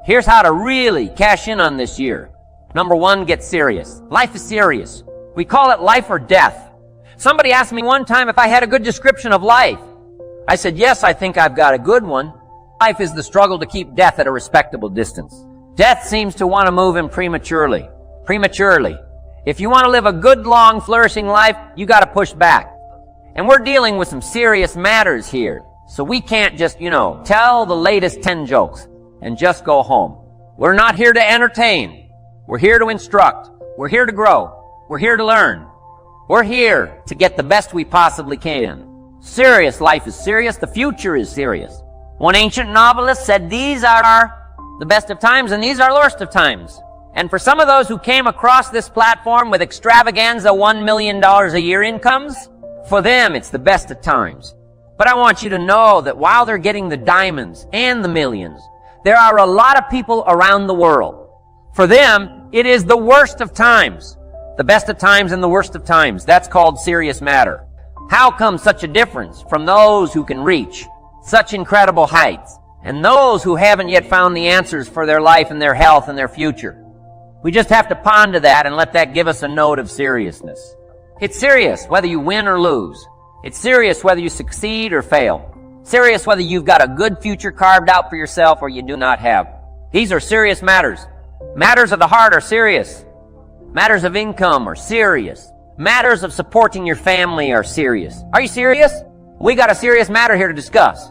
Here's how to really cash in on this year. Number one, get serious. Life is serious. We call it life or death. Somebody asked me one time if I had a good description of life. I said, yes, I think I've got a good one. Life is the struggle to keep death at a respectable distance. Death seems to want to move in prematurely. If you want to live a good, long, flourishing life, you got to push back. And we're dealing with some serious matters here. So we can't just, tell the latest 10 jokes and just go home. We're not here to entertain. We're here to instruct. We're here to grow. We're here to learn. We're here to get the best we possibly can. Serious life is serious. The future is serious. One ancient novelist said, these are the best of times and these are the worst of times. And for some of those who came across this platform with extravaganza $1 million a year incomes, for them it's the best of times. But I want you to know that while they're getting the diamonds and the millions, there are a lot of people around the world. For them, it is the worst of times. The best of times and the worst of times. That's called serious matter. How come such a difference from those who can reach such incredible heights and those who haven't yet found the answers for their life and their health and their future? We just have to ponder that and let that give us a note of seriousness. It's serious whether you win or lose. It's serious whether you succeed or fail. Serious whether you've got a good future carved out for yourself or you do not have. These are serious matters. Matters of the heart are serious. Matters of income are serious. Matters of supporting your family are serious. Are you serious? We got a serious matter here to discuss.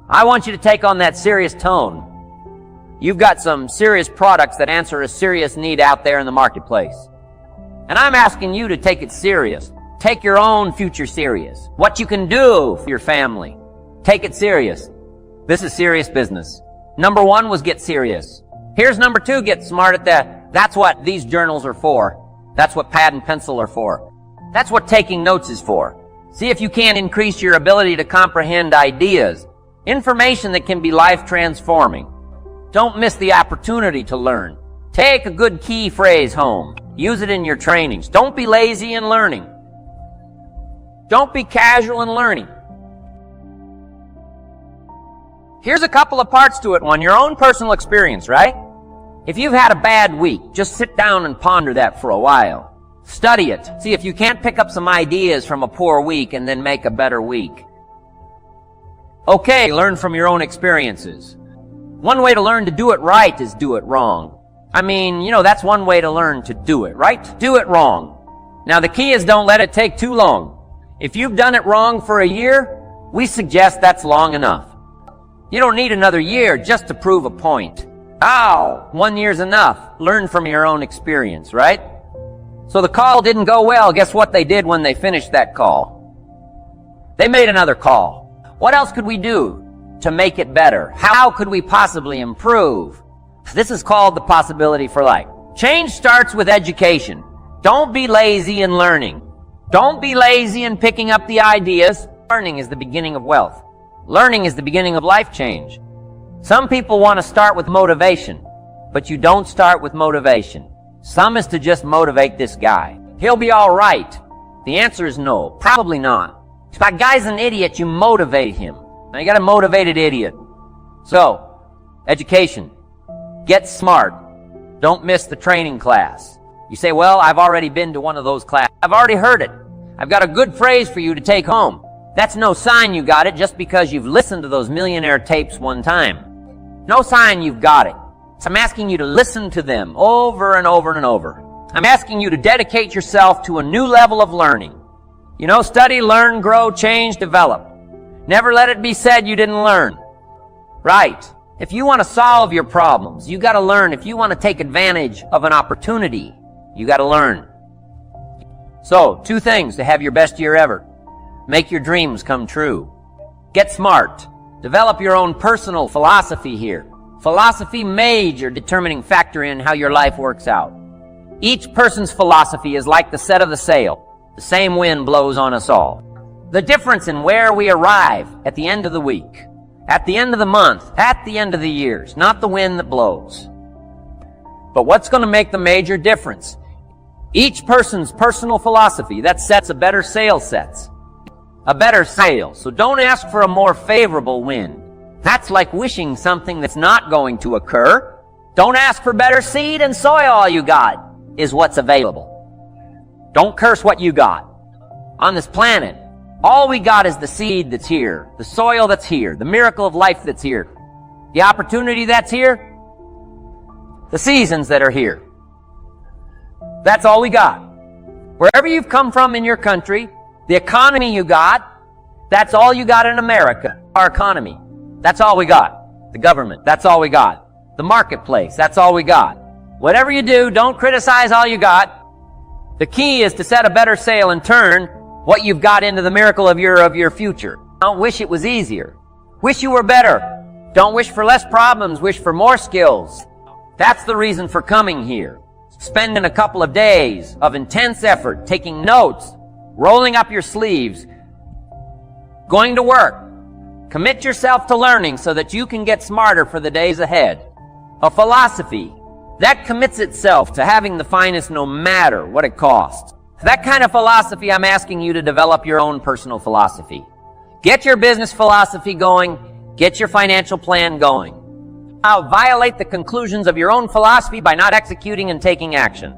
I want you to take on that serious tone. You've got some serious products that answer a serious need out there in the marketplace. And I'm asking you to take it serious. Take your own future serious. What you can do for your family. Take it serious. This is serious business. Number one was get serious. Here's number two, get smart at that. That's what these journals are for. That's what pad and pencil are for. That's what taking notes is for. See if you can't increase your ability to comprehend ideas. Information that can be life transforming. Don't miss the opportunity to learn. Take a good key phrase home. Use it in your trainings. Don't be lazy in learning. Don't be casual in learning. Here's a couple of parts to it. One, your own personal experience, right? If you've had a bad week, just sit down and ponder that for a while. Study it. See if you can't pick up some ideas from a poor week and then make a better week. Okay, learn from your own experiences. One way to learn to do it right is do it wrong. That's one way to learn to do it right. Do it wrong. Now the key is don't let it take too long. If you've done it wrong for a year, we suggest that's long enough. You don't need another year just to prove a point. 1 year's enough. Learn from your own experience, right? So the call didn't go well. Guess what they did when they finished that call? They made another call. What else could we do to make it better? How could we possibly improve? This is called the possibility for life. Change starts with education. Don't be lazy in learning. Don't be lazy in picking up the ideas. Learning is the beginning of wealth. Learning is the beginning of life change. Some people want to start with motivation, but you don't start with motivation. Some is to just motivate this guy. He'll be all right. The answer is no, probably not. If that guy's an idiot, you motivate him. Now you got a motivated idiot. So, education. Get smart. Don't miss the training class. You say, well, I've already been to one of those classes. I've already heard it. I've got a good phrase for you to take home. That's no sign you got it just because you've listened to those millionaire tapes one time. No sign you've got it. So I'm asking you to listen to them over and over and over. I'm asking you to dedicate yourself to a new level of learning. Study, learn, grow, change, develop. Never let it be said you didn't learn. Right. If you want to solve your problems, you got to learn. If you want to take advantage of an opportunity, you got to learn. So, 2 things to have your best year ever. Make your dreams come true. Get smart. Develop your own personal philosophy here. Philosophy, major determining factor in how your life works out. Each person's philosophy is like the set of the sail. The same wind blows on us all. The difference in where we arrive at the end of the week, at the end of the month, at the end of the years, not the wind that blows. But what's going to make the major difference? Each person's personal philosophy that sets a better sail sets. A better sail. So don't ask for a more favorable wind. That's like wishing something that's not going to occur. Don't ask for better seed and soil. All you got is what's available. Don't curse what you got. On this planet, all we got is the seed that's here, the soil that's here, the miracle of life that's here, the opportunity that's here, the seasons that are here. That's all we got. Wherever you've come from in your country, the economy you got, that's all you got in America. Our economy. That's all we got. The government. That's all we got. The marketplace. That's all we got. Whatever you do, don't criticize all you got. The key is to set a better sail and turn what you've got into the miracle of your future. Don't wish it was easier. Wish you were better. Don't wish for less problems. Wish for more skills. That's the reason for coming here. Spending a couple of days of intense effort, taking notes, rolling up your sleeves, going to work. Commit yourself to learning so that you can get smarter for the days ahead. A philosophy that commits itself to having the finest no matter what it costs. That kind of philosophy, I'm asking you to develop your own personal philosophy. Get your business philosophy going. Get your financial plan going. Now, violate the conclusions of your own philosophy by not executing and taking action.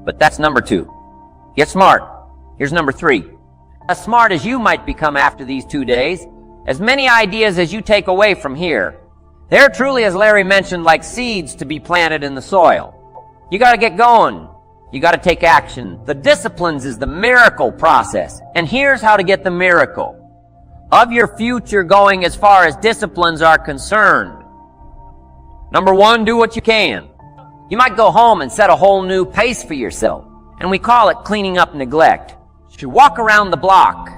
But that's number 2. Get smart. Here's number 3. As smart as you might become after these 2 days, as many ideas as you take away from here, they're truly, as Larry mentioned, like seeds to be planted in the soil. You gotta get going. You gotta take action. The disciplines is the miracle process. And here's how to get the miracle of your future going as far as disciplines are concerned. Number 1, do what you can. You might go home and set a whole new pace for yourself. And we call it cleaning up neglect. You should walk around the block.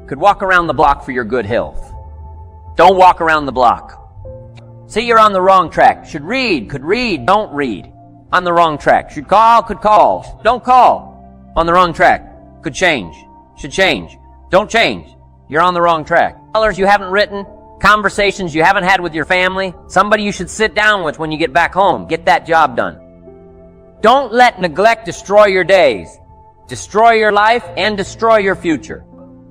Could walk around the block for your good health. Don't walk around the block. See, you're on the wrong track. Should read, could read, don't read. On the wrong track. Should call, could call. Don't call. On the wrong track. Could change. Should change. Don't change. You're on the wrong track. Colors you haven't written, conversations you haven't had with your family, somebody you should sit down with when you get back home. Get that job done. Don't let neglect destroy your days, destroy your life, and destroy your future.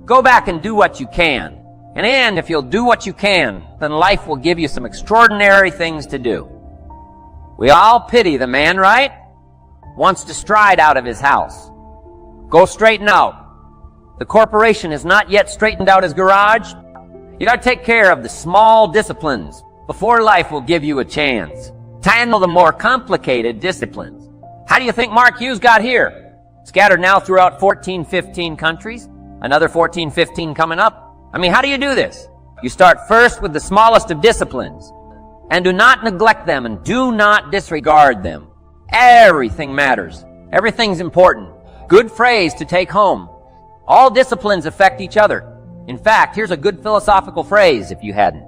Go back and do what you can. And if you'll do what you can, then life will give you some extraordinary things to do. We all pity the man, right? Wants to stride out of his house. Go straighten out. The corporation has not yet straightened out his garage. You gotta take care of the small disciplines before life will give you a chance to handle the more complicated disciplines. How do you think Mark Hughes got here? Scattered now throughout 14, 15 countries. Another 14, 15 coming up. I mean, how do you do this? You start first with the smallest of disciplines. And do not neglect them and do not disregard them. Everything matters. Everything's important. Good phrase to take home. All disciplines affect each other. In fact, here's a good philosophical phrase if you hadn't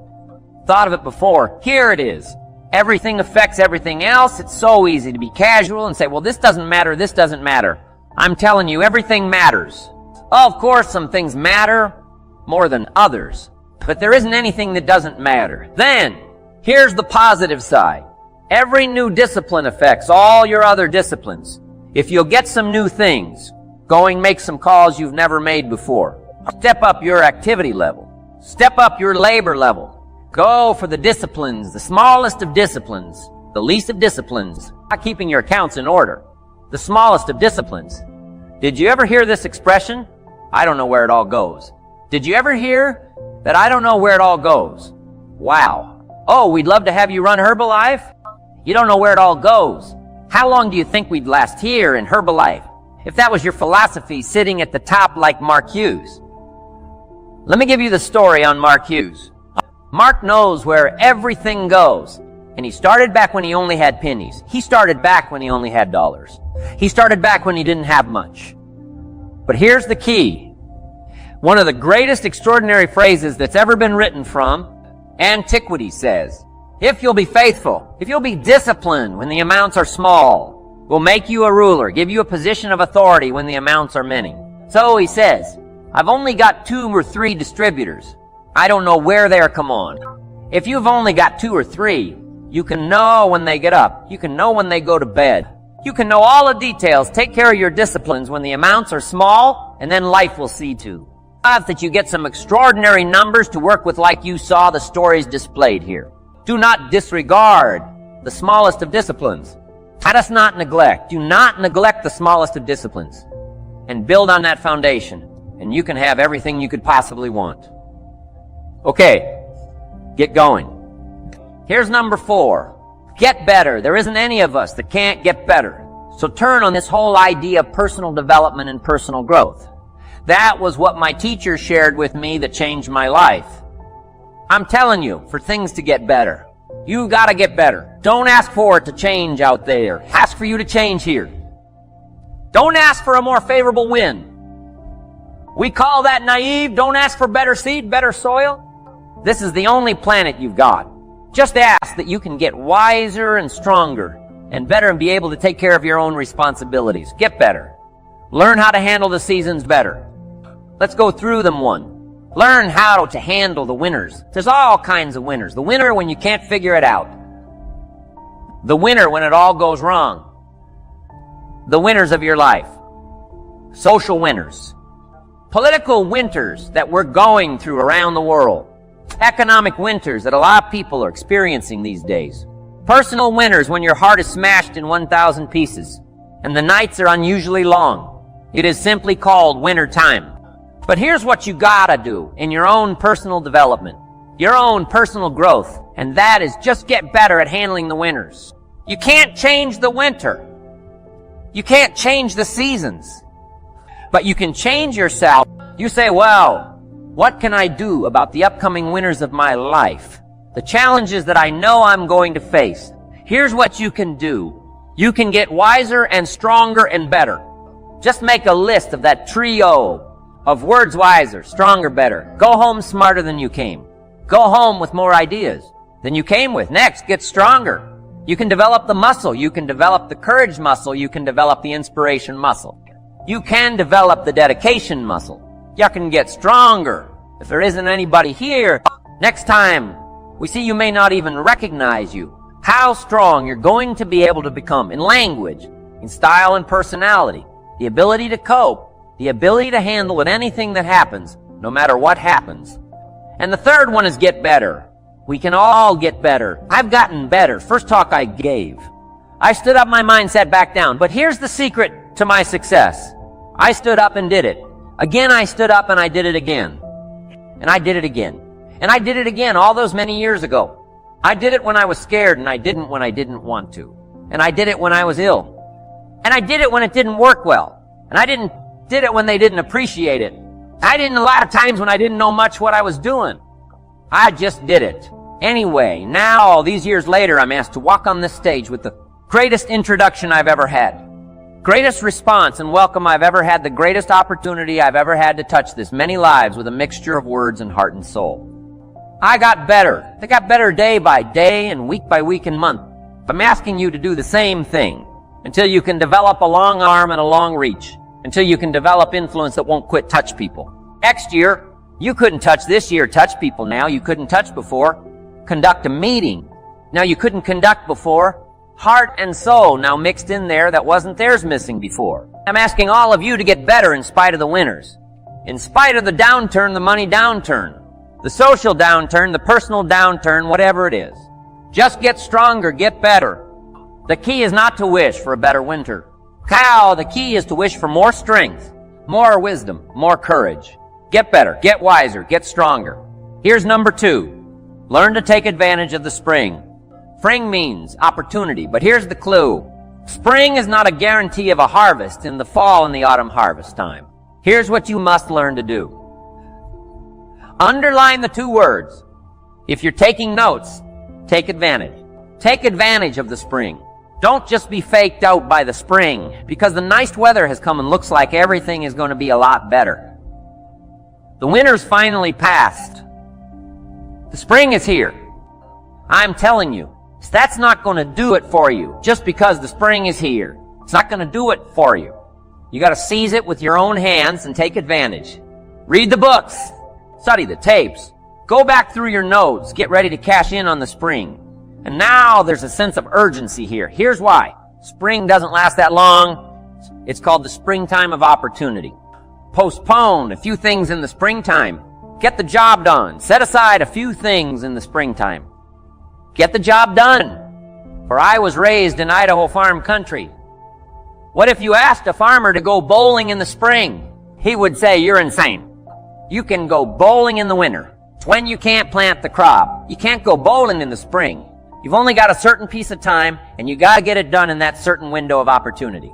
thought of it before. Here it is. Everything affects everything else. It's so easy to be casual and say, well, this doesn't matter, this doesn't matter. I'm telling you, everything matters. Of course, some things matter more than others, but there isn't anything that doesn't matter. Then, here's the positive side. Every new discipline affects all your other disciplines. If you'll get some new things, going make some calls you've never made before. Step up your activity level. Step up your labor level. Go for the disciplines, the smallest of disciplines, the least of disciplines. Not keeping your accounts in order. The smallest of disciplines. Did you ever hear this expression? I don't know where it all goes. Did you ever hear that I don't know where it all goes? Wow. Oh, we'd love to have you run Herbalife? You don't know where it all goes. How long do you think we'd last here in Herbalife if that was your philosophy sitting at the top like Mark Hughes? Let me give you the story on Mark Hughes. Mark knows where everything goes. And he started back when he only had pennies. He started back when he only had dollars. He started back when he didn't have much. But here's the key. One of the greatest extraordinary phrases that's ever been written from antiquity says, if you'll be faithful, if you'll be disciplined when the amounts are small, we'll make you a ruler, give you a position of authority when the amounts are many. So he says, I've only got 2 or 3 distributors. I don't know where they're come on. If you've only got 2 or 3, you can know when they get up. You can know when they go to bed. You can know all the details. Take care of your disciplines when the amounts are small, and then life will see to. that you get some extraordinary numbers to work with like you saw the stories displayed here. Do not disregard the smallest of disciplines. Let us not neglect. Do not neglect the smallest of disciplines. And build on that foundation. And you can have everything you could possibly want. Okay, get going. Here's number 4. Get better. There isn't any of us that can't get better. So turn on this whole idea of personal development and personal growth. That was what my teacher shared with me that changed my life. I'm telling you, for things to get better, you gotta get better. Don't ask for it to change out there. Ask for you to change here. Don't ask for a more favorable wind. We call that naive. Don't ask for better seed, better soil. This is the only planet you've got. Just ask that you can get wiser and stronger and better and be able to take care of your own responsibilities. Get better. Learn how to handle the seasons better. Let's go through them one. Learn how to handle the winners. There's all kinds of winners. The winner when you can't figure it out. The winner when it all goes wrong. The winners of your life. Social winners. Political winters that we're going through around the world. Economic winters that a lot of people are experiencing these days. Personal winners when your heart is smashed in 1,000 pieces and the nights are unusually long. It is simply called winter time. But here's what you gotta do in your own personal development, your own personal growth, and that is just get better at handling the winters. You can't change the winter. You can't change the seasons. But you can change yourself. You say, well, what can I do about the upcoming winters of my life? The challenges that I know I'm going to face. Here's what you can do. You can get wiser and stronger and better. Just make a list of that trio of words wiser, stronger, better. Go home smarter than you came. Go home with more ideas than you came with. Next, get stronger. You can develop the muscle. You can develop the courage muscle. You can develop the inspiration muscle. You can develop the dedication muscle. You can get stronger. If there isn't anybody here, next time we see you may not even recognize you. How strong you're going to be able to become in language, in style and personality, the ability to cope, the ability to handle with anything that happens, no matter what happens. And the third one is get better. We can all get better. I've gotten better. First talk I gave, I stood up, my mind sat back down. But here's the secret to my success. I stood up and did it. Again, I stood up and I did it again. And I did it again. And I did it again all those many years ago. I did it when I was scared, and I didn't when I didn't want to. And I did it when I was ill. And I did it when it didn't work well. And I did it when they didn't appreciate it. I didn't a lot of times when I didn't know much what I was doing. I just did it. Anyway, now, all these years later, I'm asked to walk on this stage with the greatest introduction I've ever had. Greatest response and welcome I've ever had, the greatest opportunity I've ever had to touch this many lives with a mixture of words and heart and soul. I got better. I got better day by day and week by week and month. I'm asking you to do the same thing until you can develop a long arm and a long reach, until you can develop influence that won't quit touch people. Next year, you couldn't touch this year, touch people now. You couldn't touch before. Conduct a meeting. Now you couldn't conduct before. Heart and soul now mixed in there that wasn't theirs missing before. I'm asking all of you to get better in spite of the winners. In spite of the downturn, the money downturn, the social downturn, the personal downturn, whatever it is. Just get stronger, get better. The key is not to wish for a better winter. The key is to wish for more strength, more wisdom, more courage. Get better, get wiser, get stronger. Here's number 2. Learn to take advantage of the spring. Spring means opportunity, but here's the clue. Spring is not a guarantee of a harvest in the fall and the autumn harvest time. Here's what you must learn to do. Underline the 2 words. If you're taking notes, take advantage. Take advantage of the spring. Don't just be faked out by the spring, because the nice weather has come and looks like everything is going to be a lot better. The winter's finally passed. The spring is here. I'm telling you, that's not going to do it for you just because the spring is here. It's not going to do it for you. You got to seize it with your own hands and take advantage. Read the books. Study the tapes. Go back through your notes. Get ready to cash in on the spring. And now there's a sense of urgency here. Here's why. Spring doesn't last that long. It's called the springtime of opportunity. Postpone a few things in the springtime. Get the job done. Set aside a few things in the springtime. Get the job done. For I was raised in Idaho farm country. What if you asked a farmer to go bowling in the spring? He would say, you're insane. You can go bowling in the winter. It's when you can't plant the crop. You can't go bowling in the spring. You've only got a certain piece of time, and you got to get it done in that certain window of opportunity.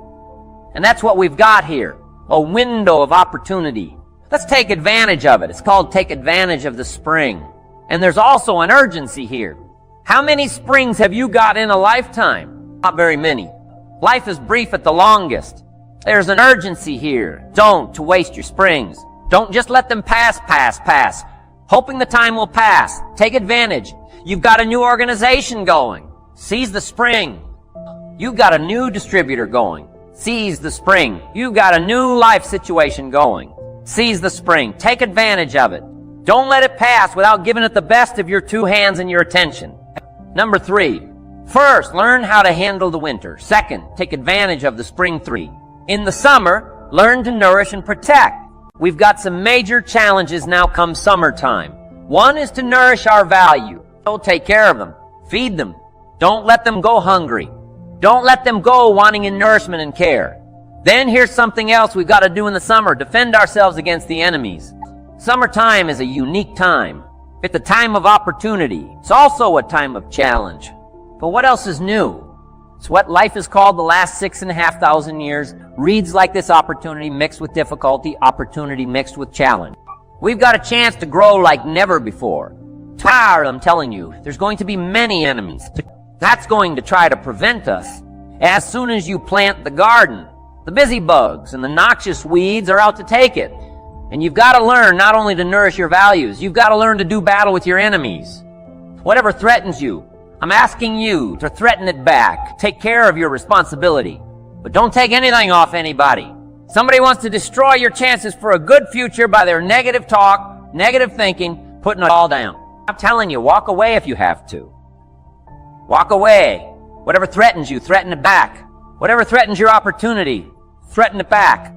And that's what we've got here. A window of opportunity. Let's take advantage of it. It's called take advantage of the spring. And there's also an urgency here. How many springs have you got in a lifetime? Not very many. Life is brief at the longest. There's an urgency here. Don't to waste your springs. Don't just let them pass, hoping the time will pass. Take advantage. You've got a new organization going. Seize the spring. You've got a new distributor going. Seize the spring. You've got a new life situation going. Seize the spring. Take advantage of it. Don't let it pass without giving it the best of your two hands and your attention. Number 3. First, learn how to handle the winter. Second, take advantage of the spring 3. In the summer, learn to nourish and protect. We've got some major challenges now come summertime. One is to nourish our value. Don't take care of them. Feed them. Don't let them go hungry. Don't let them go wanting in nourishment and care. Then here's something else we've got to do in the summer. Defend ourselves against the enemies. Summertime is a unique time. It's a time of opportunity. It's also a time of challenge. But what else is new? It's what life is called the last 6,500 years. Reads like this: opportunity mixed with difficulty, opportunity mixed with challenge. We've got a chance to grow like never before. I'm telling you, there's going to be many enemies. That's going to try to prevent us. As soon as you plant the garden, the busy bugs and the noxious weeds are out to take it. And you've got to learn not only to nourish your values, you've got to learn to do battle with your enemies. Whatever threatens you, I'm asking you to threaten it back. Take care of your responsibility. But don't take anything off anybody. Somebody wants to destroy your chances for a good future by their negative talk, negative thinking, putting it all down. I'm telling you, walk away if you have to. Walk away. Whatever threatens you, threaten it back. Whatever threatens your opportunity, threaten it back.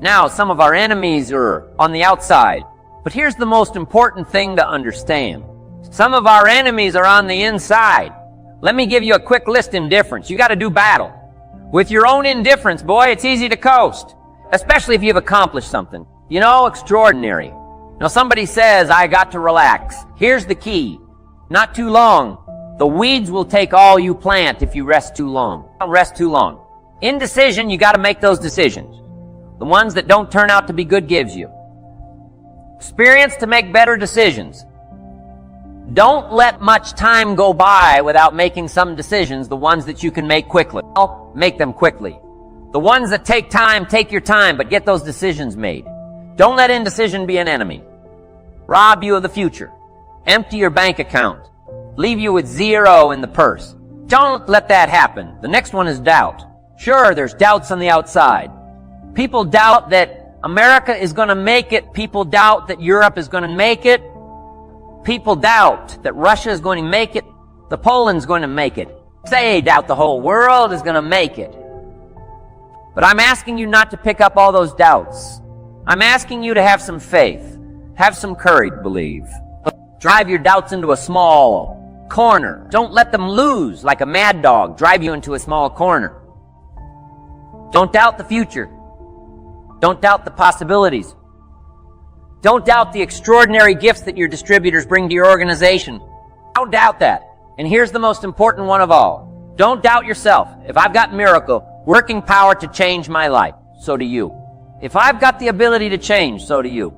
Now, some of our enemies are on the outside. But here's the most important thing to understand. Some of our enemies are on the inside. Let me give you a quick list: indifference. You got to do battle. With your own indifference, boy, it's easy to coast. Especially if you've accomplished something. You know, extraordinary. Now somebody says, I got to relax. Here's the key. Not too long. The weeds will take all you plant if you rest too long. Don't rest too long. Indecision, you got to make those decisions. The ones that don't turn out to be good gives you experience to make better decisions. Don't let much time go by without making some decisions, the ones that you can make quickly. Well, make them quickly. The ones that take time, take your time, but get those decisions made. Don't let indecision be an enemy. Rob you of the future. Empty your bank account. Leave you with zero in the purse. Don't let that happen. The next one is doubt. Sure, there's doubts on the outside. People doubt that America is going to make it. People doubt that Europe is going to make it. People doubt that Russia is going to make it. The Poland's going to make it. They doubt the whole world is going to make it. But I'm asking you not to pick up all those doubts. I'm asking you to have some faith. Have some courage, believe. Drive your doubts into a small corner. Don't let them loose like a mad dog. Drive you into a small corner. Don't doubt the future. Don't doubt the possibilities. Don't doubt the extraordinary gifts that your distributors bring to your organization. Don't doubt that. And here's the most important one of all. Don't doubt yourself. If I've got miracle, working power to change my life, so do you. If I've got the ability to change, so do you.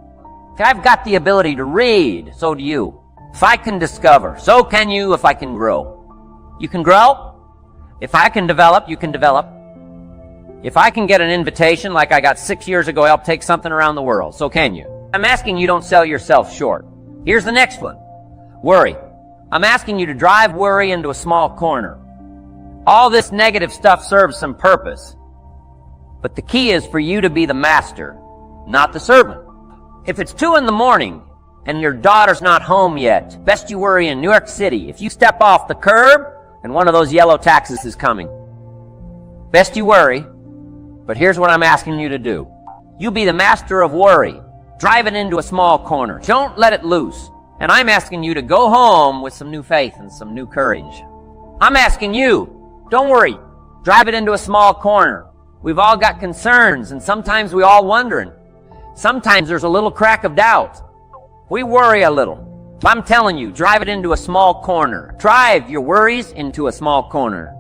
If I've got the ability to read, so do you. If I can discover, so can you. If I can grow, you can grow. If I can develop, you can develop. If I can get an invitation like I got 6 years ago, I'll take something around the world, so can you. I'm asking you don't sell yourself short. Here's the next one. Worry. I'm asking you to drive worry into a small corner. All this negative stuff serves some purpose. But the key is for you to be the master, not the servant. If it's 2 a.m. and your daughter's not home yet, best you worry in New York City. If you step off the curb and one of those yellow taxis is coming, best you worry. But here's what I'm asking you to do. You be the master of worry. Drive it into a small corner. Don't let it loose. And I'm asking you to go home with some new faith and some new courage. I'm asking you, don't worry. Drive it into a small corner. We've all got concerns, and sometimes we all wondering. Sometimes there's a little crack of doubt. We worry a little. I'm telling you, drive it into a small corner. Drive your worries into a small corner.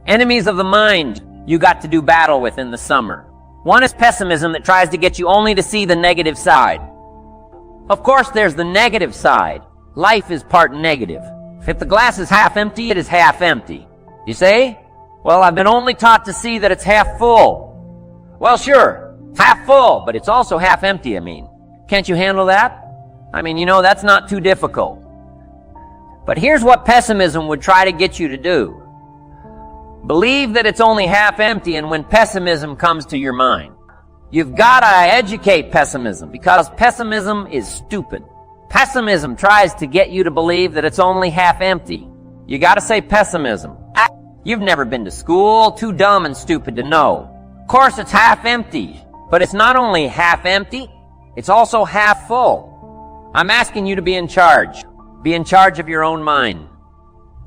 Enemies of the mind you got to do battle with in the summer. One is pessimism that tries to get you only to see the negative side. Of course, there's the negative side. Life is part negative. If the glass is half empty, it is half empty. You say, well, I've been only taught to see that it's half full. Well, sure, it's half full, but it's also half empty, I mean. Can't you handle that? I mean, that's not too difficult. But here's what pessimism would try to get you to do. Believe that it's only half empty, and when pessimism comes to your mind, you've got to educate pessimism, because pessimism is stupid. Pessimism tries to get you to believe that it's only half empty. You got to say pessimism. You've never been to school, too dumb and stupid to know. Of course, it's half empty, but it's not only half empty, it's also half full. I'm asking you to be in charge. Be in charge of your own mind.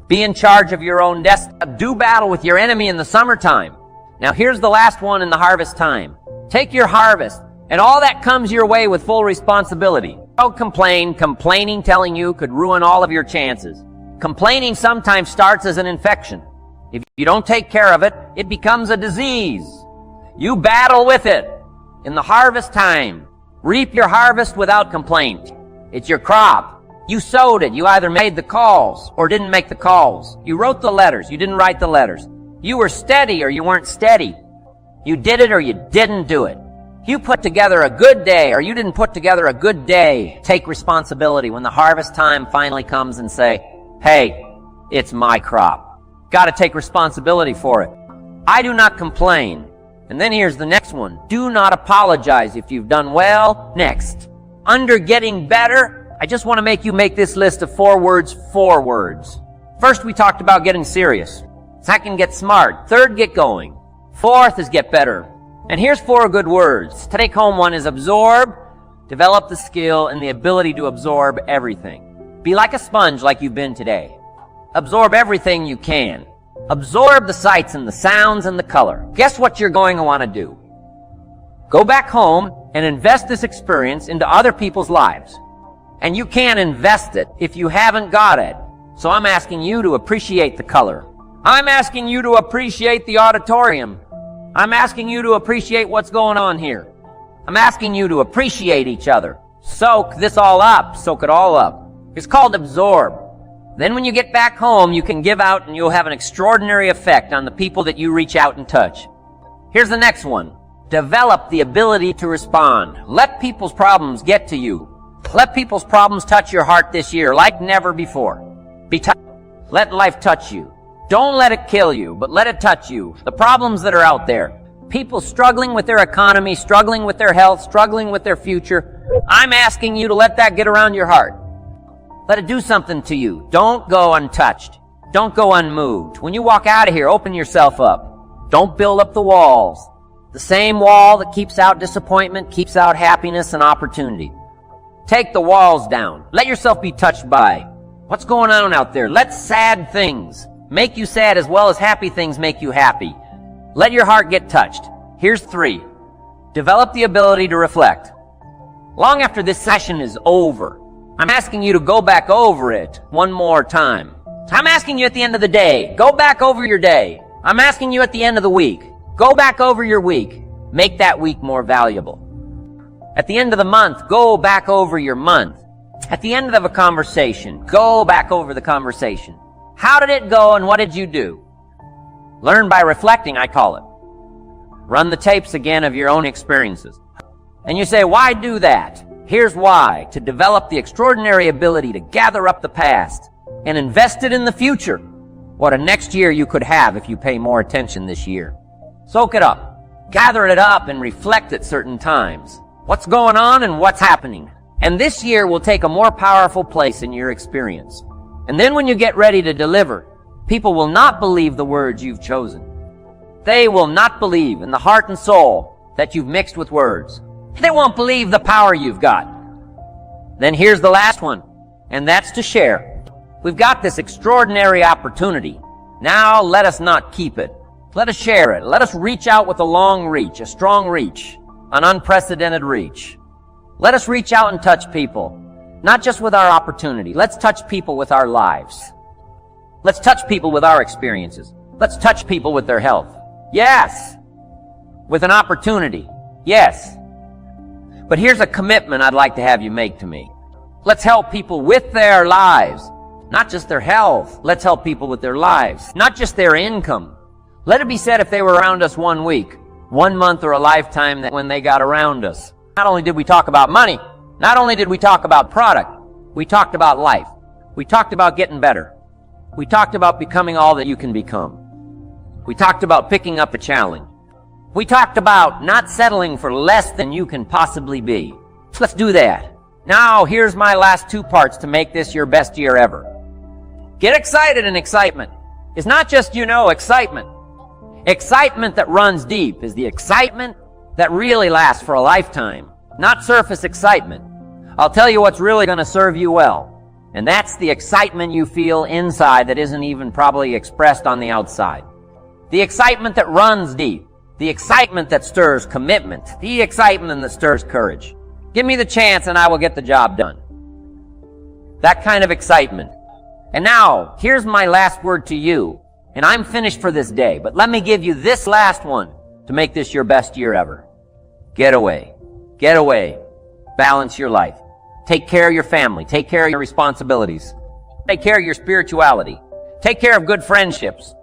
Be in charge of your own destiny. Do battle with your enemy in the summertime. Now here's the last one in the harvest time. Take your harvest and all that comes your way with full responsibility. Don't complain. Complaining, telling you, could ruin all of your chances. Complaining sometimes starts as an infection. If you don't take care of it, it becomes a disease. You battle with it. In the harvest time, reap your harvest without complaint. It's your crop. You sowed it. You either made the calls or didn't make the calls. You wrote the letters. You didn't write the letters. You were steady or you weren't steady. You did it or you didn't do it. You put together a good day or you didn't put together a good day. Take responsibility when the harvest time finally comes and say, hey, it's my crop. Got to take responsibility for it. I do not complain. And then here's the next one. Do not apologize if you've done well. Next. Under getting better, I just want to make you make this list of 4 words. First, we talked about getting serious. Second, get smart. Third, get going. Fourth is get better. And here's 4 good words. To take home one is absorb, develop the skill and the ability to absorb everything. Be like a sponge like you've been today. Absorb everything you can. Absorb the sights and the sounds and the color. Guess what you're going to want to do? Go back home and invest this experience into other people's lives. And you can't invest it if you haven't got it. So I'm asking you to appreciate the color. I'm asking you to appreciate the auditorium. I'm asking you to appreciate what's going on here. I'm asking you to appreciate each other. Soak this all up. Soak it all up. It's called absorb. Then when you get back home, you can give out and you'll have an extraordinary effect on the people that you reach out and touch. Here's the next one. Develop the ability to respond. Let people's problems get to you. Let people's problems touch your heart this year like never before. Let life touch you. Don't let it kill you, but let it touch you. The problems that are out there. People struggling with their economy, struggling with their health, struggling with their future. I'm asking you to let that get around your heart. Let it do something to you. Don't go untouched. Don't go unmoved. When you walk out of here, open yourself up. Don't build up the walls. The same wall that keeps out disappointment keeps out happiness and opportunity. Take the walls down. Let yourself be touched by what's going on out there. Let sad things make you sad as well as happy things make you happy. Let your heart get touched. Here's 3. Develop the ability to reflect. Long after this session is over, I'm asking you to go back over it one more time. I'm asking you at the end of the day, go back over your day. I'm asking you at the end of the week, go back over your week. Make that week more valuable. At the end of the month, go back over your month. At the end of a conversation, go back over the conversation. How did it go and what did you do? Learn by reflecting, I call it. Run the tapes again of your own experiences. And you say, why do that? Here's why. To develop the extraordinary ability to gather up the past and invest it in the future. What a next year you could have if you pay more attention this year. Soak it up. Gather it up and reflect at certain times. What's going on and what's happening. And this year will take a more powerful place in your experience. And then when you get ready to deliver, people will not believe the words you've chosen. They will not believe in the heart and soul that you've mixed with words. They won't believe the power you've got. Then here's the last one, and that's to share. We've got this extraordinary opportunity. Now let us not keep it. Let us share it. Let us reach out with a long reach, a strong reach, an unprecedented reach. Let us reach out and touch people, not just with our opportunity. Let's touch people with our lives. Let's touch people with our experiences. Let's touch people with their health. Yes. With an opportunity. Yes. But here's a commitment I'd like to have you make to me. Let's help people with their lives, not just their health. Let's help people with their lives, not just their income. Let it be said if they were around us 1 week, 1 month, or a lifetime, that when they got around us, not only did we talk about money, not only did we talk about product, we talked about life. We talked about getting better. We talked about becoming all that you can become. We talked about picking up a challenge. We talked about not settling for less than you can possibly be. Let's do that. Now, here's my last 2 parts to make this your best year ever. Get excited, and excitement is not just, excitement. Excitement that runs deep is the excitement that really lasts for a lifetime, not surface excitement. I'll tell you what's really going to serve you well, and that's the excitement you feel inside that isn't even probably expressed on the outside. The excitement that runs deep. The excitement that stirs commitment. The excitement that stirs courage. Give me the chance and I will get the job done. That kind of excitement. And now, here's my last word to you. And I'm finished for this day, but let me give you this last one to make this your best year ever. Get away. Get away. Balance your life. Take care of your family. Take care of your responsibilities. Take care of your spirituality. Take care of good friendships.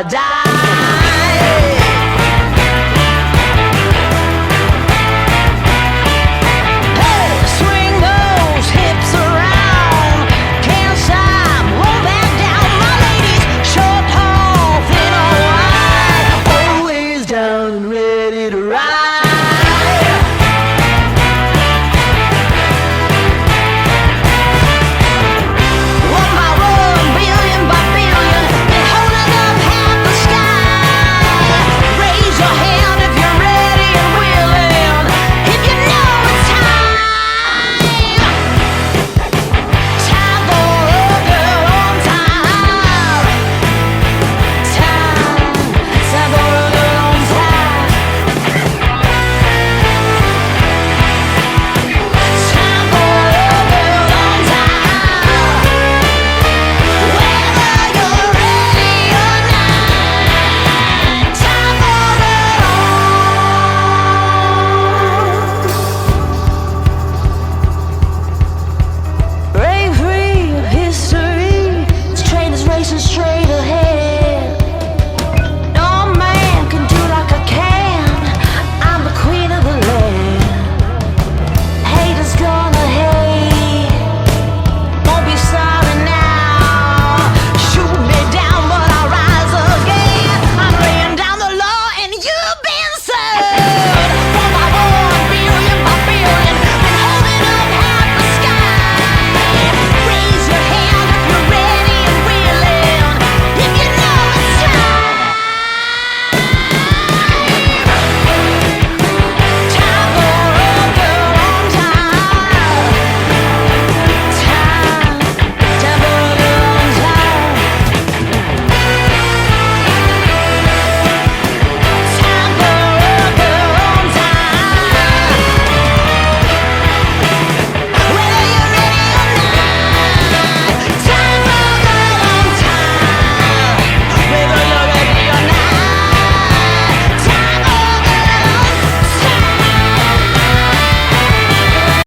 die.